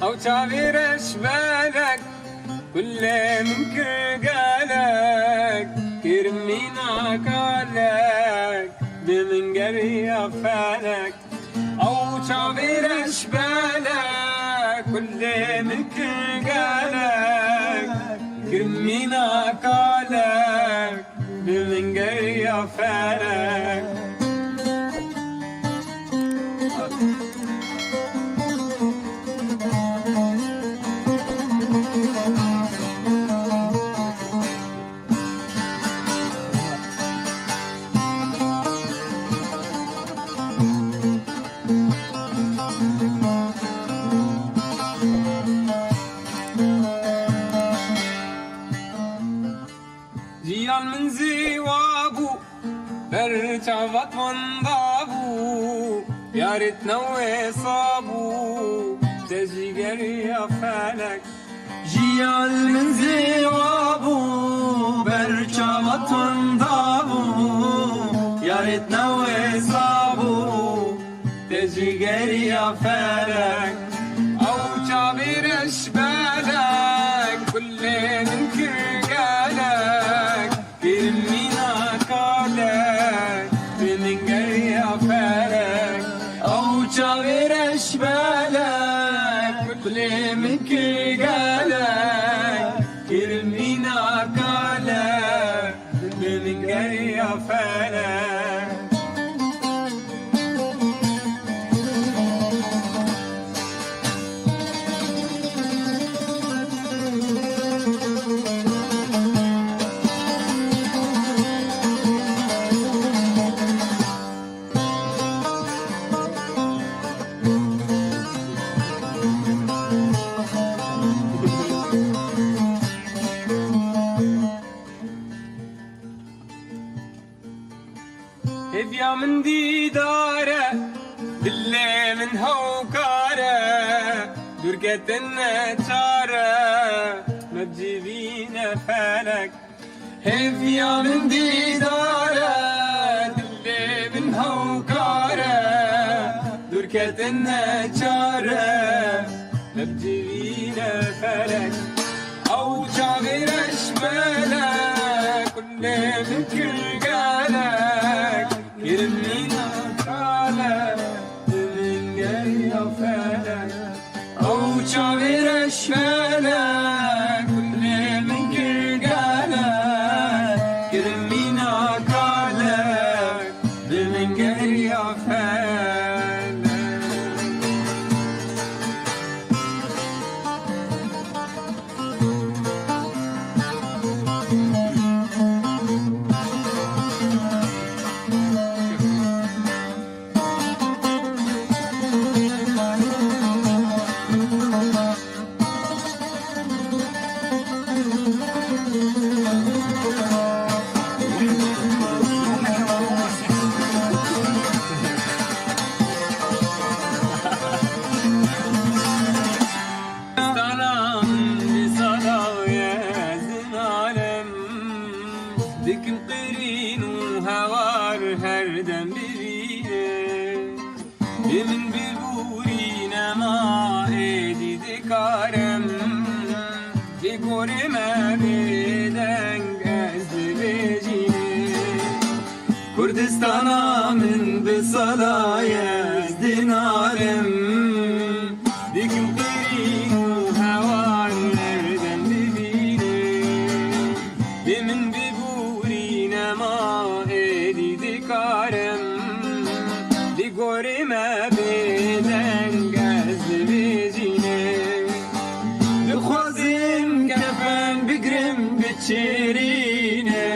أو تعبيرش بالك كل من قالك كرمينا قالك بمن قري أفعالك أو تعبيرش بالك كل من قالك كرمينا قالك بمن قري أفعالك جيال من زوابو برتعبت وانضابو يا ريتنا وصابو تجي قري أفعالك جيال من زوابو برتعبت وانضابو يا ريتنا وصابو تجي قري أفعالك أو تعبير أشبالك كل من قالك كرمينا قالك من قري أفعالك أو تعبير أشبالك كل من قالك كرمينا قالك من قري أفعالك هدية من ديداره بالله من هوكاره درقة النجارة ما تجيبينا فالك هدية من ديداره بالله من هوكاره درقة النجارة ما تجيبينا فالك أو تعبير أشبالك كل من كل قالك كرمينا قالك من قري أفعالك أو تعبير أشبالك كل من كل قالك كرمينا قالك من قري أفعالك ذكر قرين وهوار هردم بريه بمن ببورينا ما ايدي ذكارم بقور ما بيدن قزد بجيه كردستانا من بصلايا دينارم ذكر قرين وهوار هردم بريه بمن ما ايدي ذكارم بقوري ما بيدن قزد بيجيني بخوزم كفن بقرم بتشيريني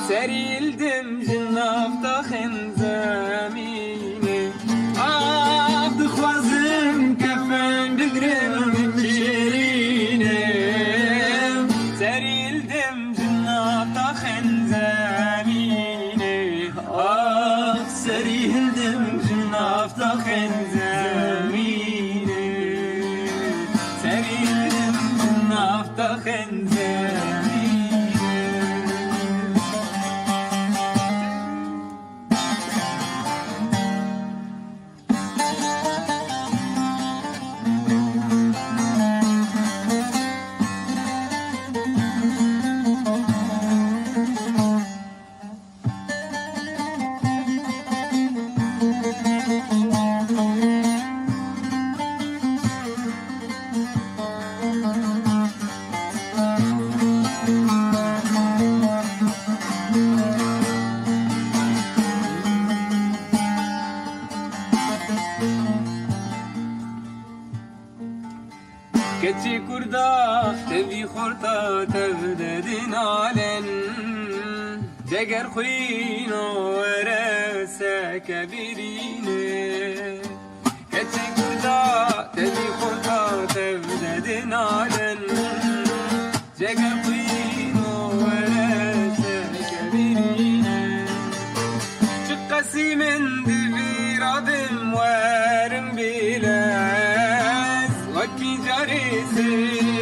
سريل دم جناف تخن زميني بخوزم كفن بقرم بتشيريني سريل دم طخن زميني سريه الدم جناف طخن زميني سريل دم جناف طخن زميني keçi kurda tevi khorta tevdedin alen deger khuyno erese kebirine keçi kurda tevi khorta tevdedin alen deger khuyno erese kebirine çıkkasi min divir adım varım bilez vaki carisi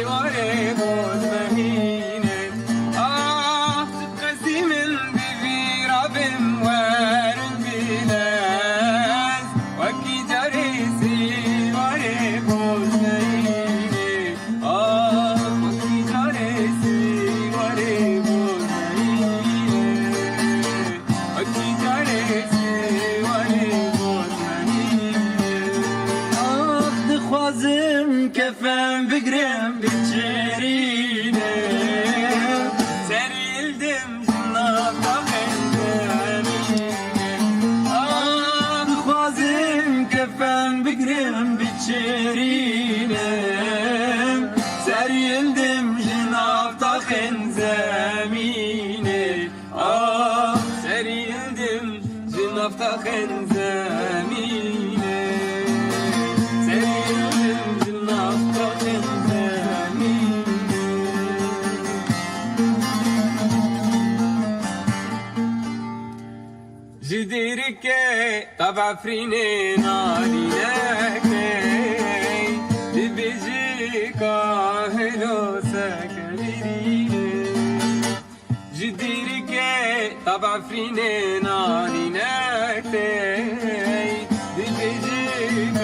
vare boz mehine ah çıkkasi min divir adım varım bilez vaki carisi vare boz mehine ah vaki carisi vare boz mehine vaki carisi Dixwazim kefem bigirim biçerine serildim nafta xenzemine Ah dixwazim kefem bigirim biçerine serildim nafta xenzemine ah serildim nafta xenzemine serildim nafta xenzemine جديرك طبع فرينين عليك بيجيك هلو سكريني جديرك طبع فرينين عليك بيجيك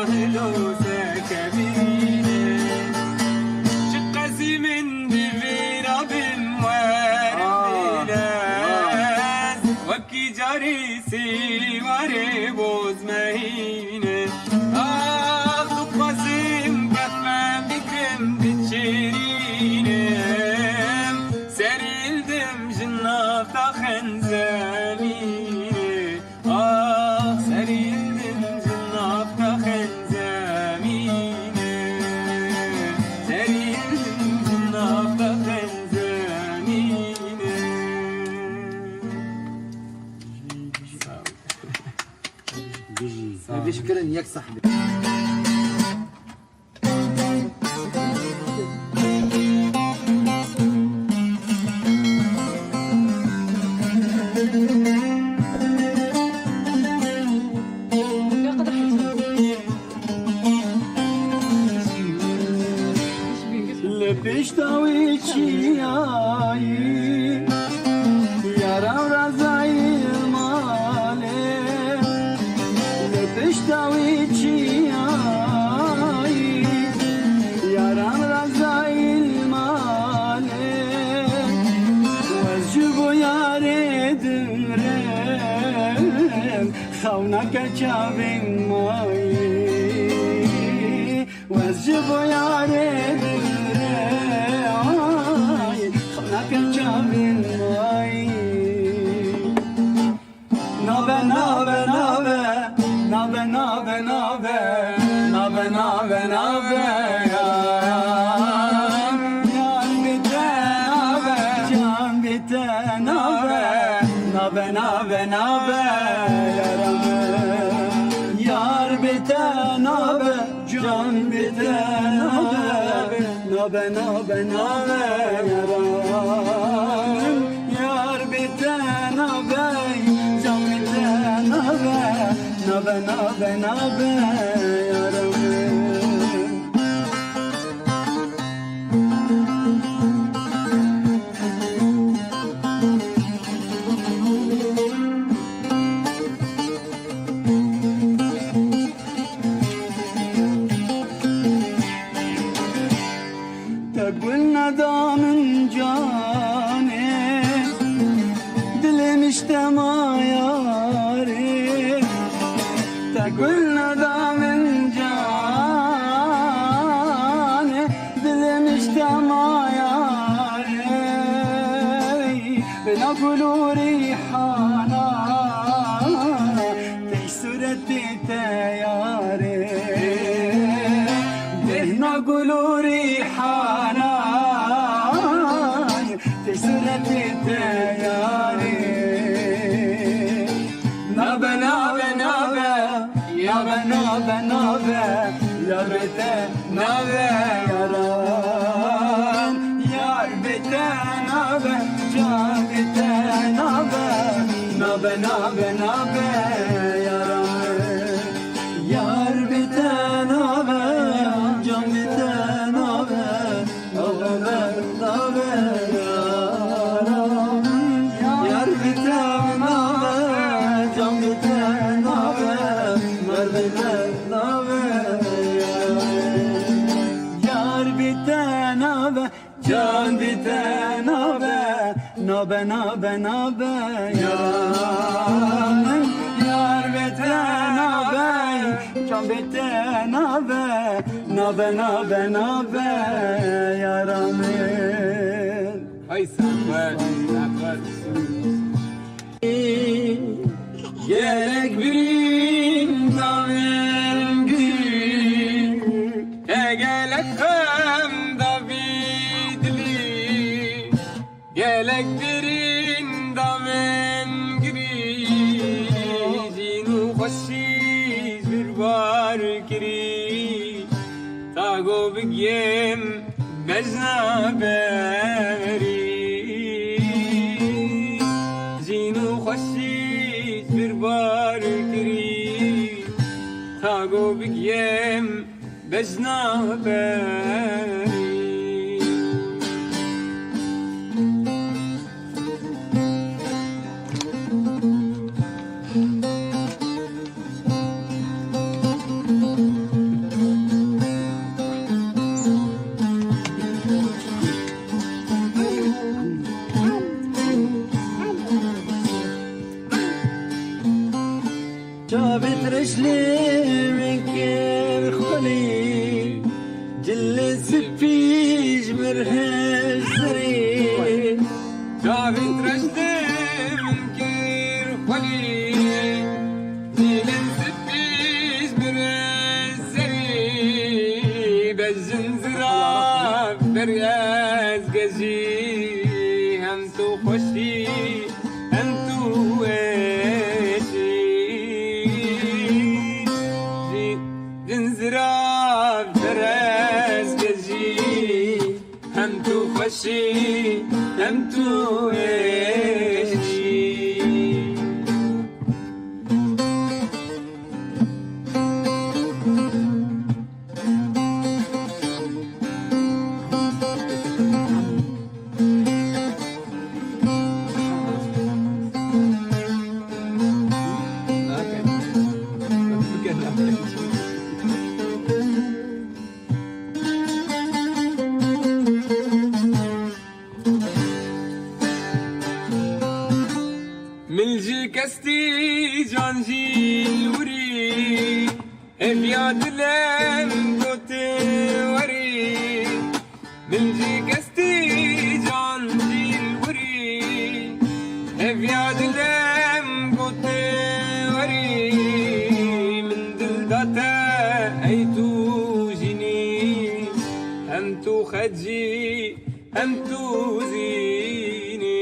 هلو سكريني شقسي من دفير بموارد وكي جاريسي وري بوز مهينة آخذ قاسم كفا بكرم بتشيرينة سريلدم جنافتا خنزامينة آخ سريلدم جنافتا خنزامينة سريلدم جنافتا خنزامينة بشكرا ياك صاحبي لبش داوي چیایی یارم رضای ماله لبش داوی چیایی یارم رضای ماله وزجو یار درم خونک چاوین مایی وزجو یار درم خونک چاوین مایی نابه نابه نابه نابه نابه نابه نابه نابه نابه جان بیته نابه جان بیته نابه نابه نابه نابه یارم یار بیته نابه جان بیته نابه نابه نابه نابه یارم یار بیته نابه جان بیته نابه نابه نابه نابه یارم تقول ندامن جاني دلم اشتما ياري تقول ندامن بلو ريحانا تسرت التياري نابا نابا نابا يا نابا نابا يا بتا نابا يا رام يا بتا نابا جان بتا نابا نابا نابا نابا يا رام yar biten haber, can biten haber, haber, haber, yar biten haber, can biten haber, yar biten haber, yar biten haber, can biten haber, nabe nabe nabe, yar biten haber, can biten haber, nabe nabe nabe, yaramın. Ay saklar, saklar. Gerek birim damen bir, Gelek hem Davidli, gelek birin damen gri, jinu khoshiz bir bar kiri, tago bigyem bezna beri, jinu khoshiz bir bar kiri, tago bigyem bezna beri. جابت رجلي من كير خلي جلس في جمرها الزري جابت رجلي من كير خلي جلس في جمرها الزري بالزنزرة برياز قزي همتو خشي همتو زنزراب فراز قزي هم تو خشي هم تو عيشي ملجي كستي جانجي الوري ابياد لم دوتي وري ملجي كستي جانجي الوري ابياد لم دوتي وري من دلداتا ايتو جيني همتو خجي همتو زيني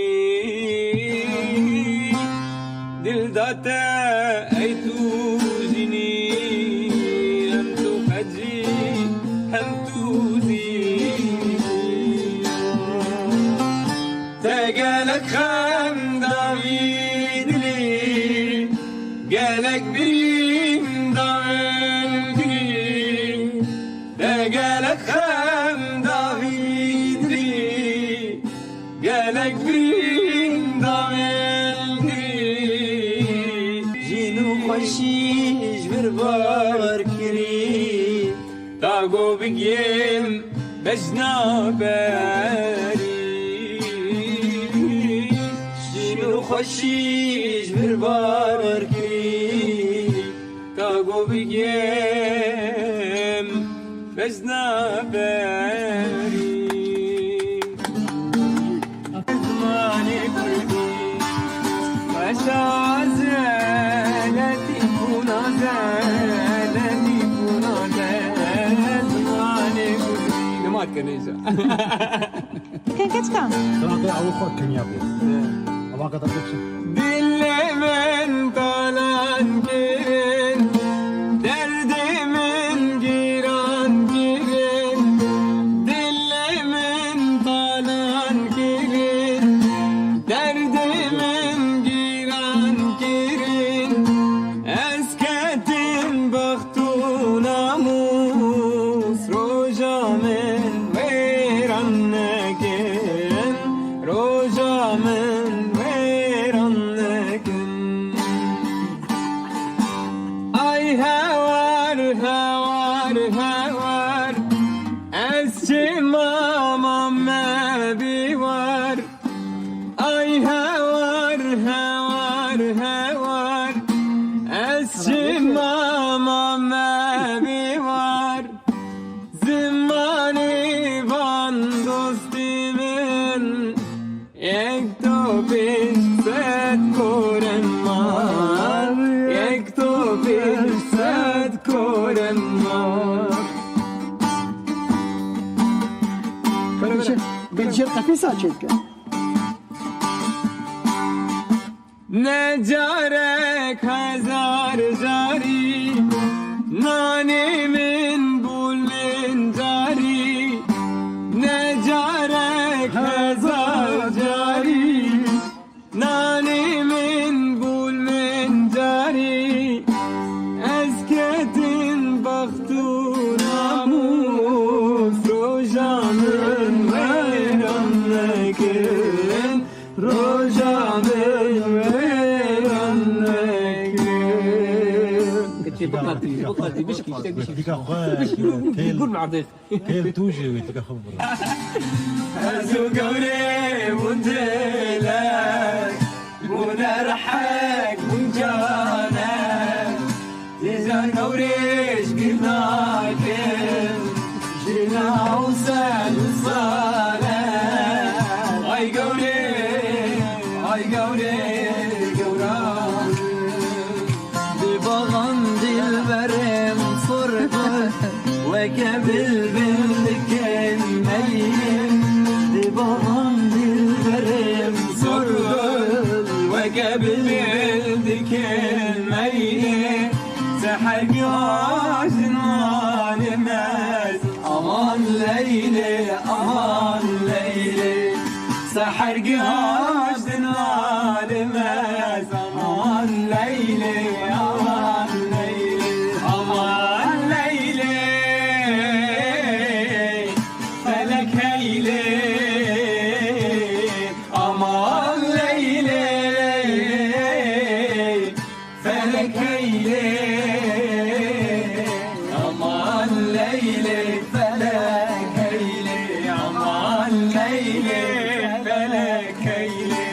دلداتا ايتو جيني همتو خجي همتو زيني تقالك خام داويد لي قالك بريم داويد لي تقالك خام داويد لي قالك بريم داويد لي جينو خشيش بربار كريم تاقو بقيم بجنا باري جينو خشيش بربار كريم تاقو بقيم بجنا باري زماني بردي وشا زالتي كنا زالتي كنا زالت زماني بردي كنيسة كان كتكام تراضي أول خود كان يابي أما قد أبدأ دل من طالان girin Derdimin giran girin Dilimin talan girin Derdimin giran girin Esketin bahtı namus Rojamin veran nekin Rojamin veran nekin Ay havar havar havar Esçimamam mebi var Ay havar havar havar Esçimamam mebi var Zimmani van dostimin Ek to set korem var Ek to set korem var بنشر قفيصة شركة Ne carek hazar cari Nanimin bulmin cari Ne carek hazar cari Nanimin bulmin cari Esketin bahtı namus Rojanın veyran nekin Rojanın veyran nekin بطلتي بشكي ديك أخوة قول مع ضيف كيف توجي ويتك خبر Azu gavre bundelek Bunarhak buncanek Diza gavreş gırnakin Jina usan usalek Ay gavre gavran ببغن دلبرم صربت وكبل بنتك الميت ببغن دلبرم صربت وقبل بلدك الميت سحق عاشنا نماس أمان ليلي أمان ليلي سحق عاشنا نماس أمان ليلي أمان ليلي أمان ليلي فلك هيلي أمان ليلي فلك هيلي أمان ليلي فلك هيلي أمان ليلي فلك هيلي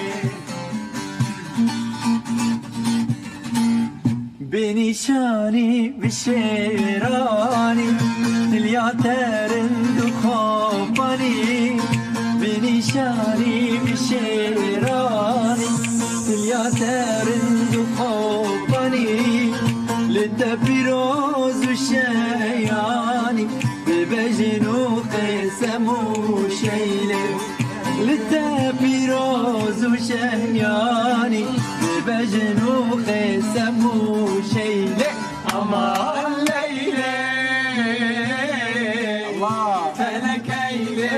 بنشاني بشيراني الياترن دخوفاني بنشاني بشيراني الياترن دخوفاني للدبيروز وشياني ببجنو قسمو شيلي للدبيروز وشياني ببجنو قسمو شيلي أمان ليلي فلك هيلي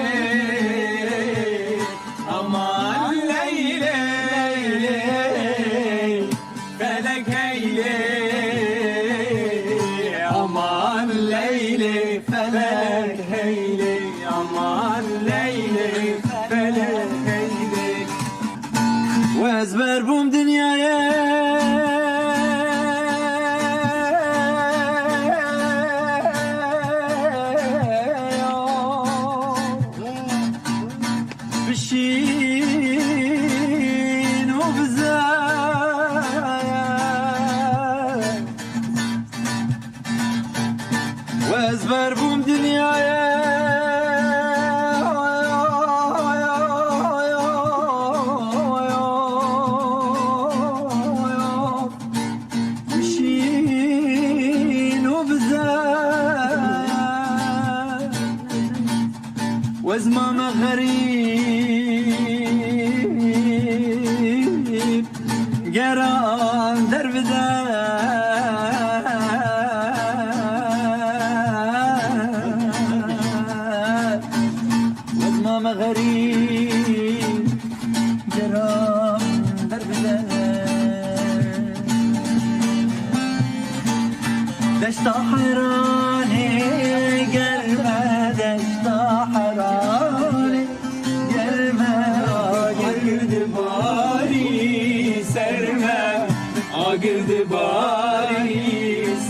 أمان ليلي فلك هيلي أمان ليلي فلك هيلي أمان ليلي فلك هيلي وازبر بوم دنيايا بشين وبزايا وازبر بوم دنيايا وزمام غريب قران درب وزمام غريب قران درب دشت حيراني قلبه دشت حيراني قلبه Agirdi bari serme, agirdi bari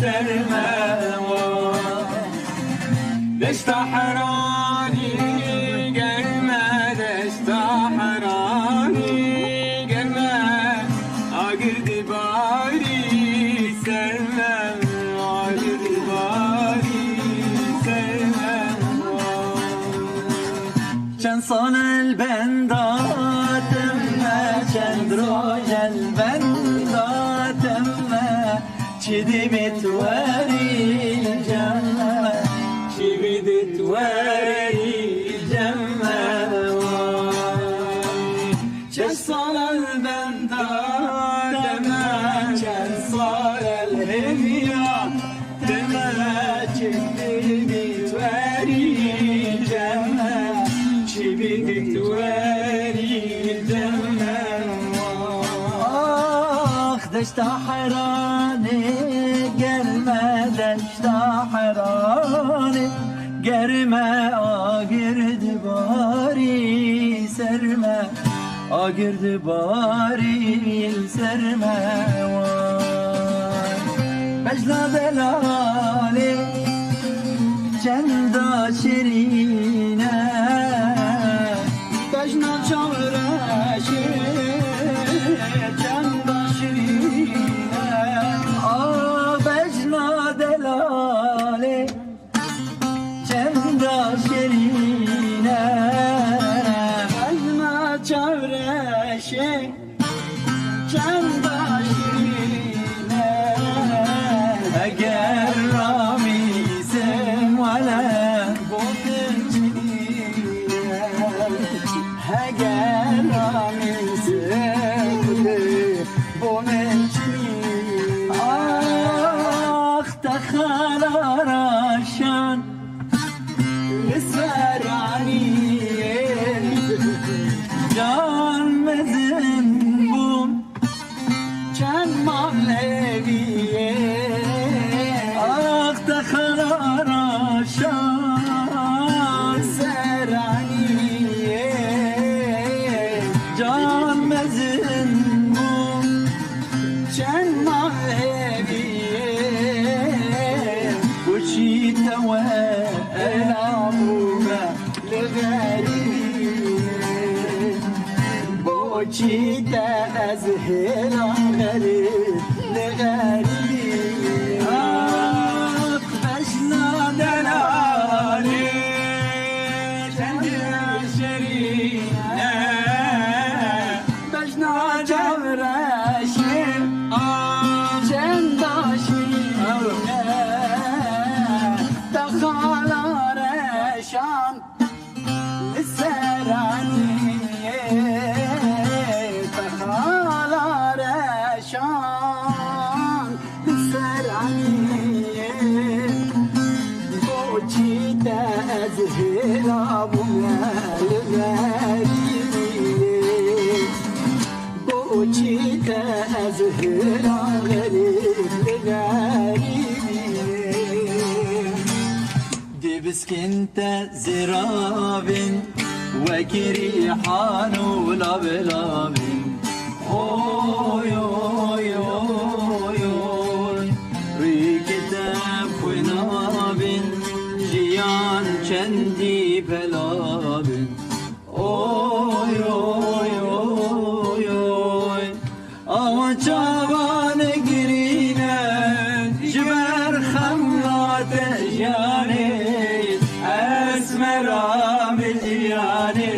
serme. Deşta harani gelme, deşta harani gelme. Agirdi bari serme, agirdi bari serme. چند سال البنداتم چند روز البنداتم چیدی بتواری جمع Çi bidit veri cemme. Çes salal benda deme, çes salal hemiya deme. Çi bidit veri cemme, çi bidit veri cemme. آخ دشتا حراني قرمة دشتا حراني قرمة آقرد باري سرمة آقرد باري سرمة بجلا دلالي چندا شرينة بجنا چورشي چندا شرينة بجنا دلالي چندا شرينة Bajna çavreşe çanda şirine. اگر رامیسم ولا Botun çiğne, eğer ramilse kude bonun çiğne. آخ تخلار شان Esraraniye, جان مزن بوم çen mavleviye. آخ تخلار شان Esraraniye, جان مزن بوم çen mavleviye. وشي توا العمومة لغريب بوشيتا أزهر غريب لغريب بجنا دلالي شنجر شرينا بجنا جورشي شنداشينا دخل رشان السرانية دخل رشان السرانية بوشيتا أزهر أبونا الغريب بوشيتا أزهر غريب الغريب دبسكنت زرابن وكريحان ولبلابن اوي اوي اوي اوي ريكتب ونابن جيان چندي بلابن اوي اوي اوي اوي اما چاوان گرینه جبر خملات جاني اسمرام الجياني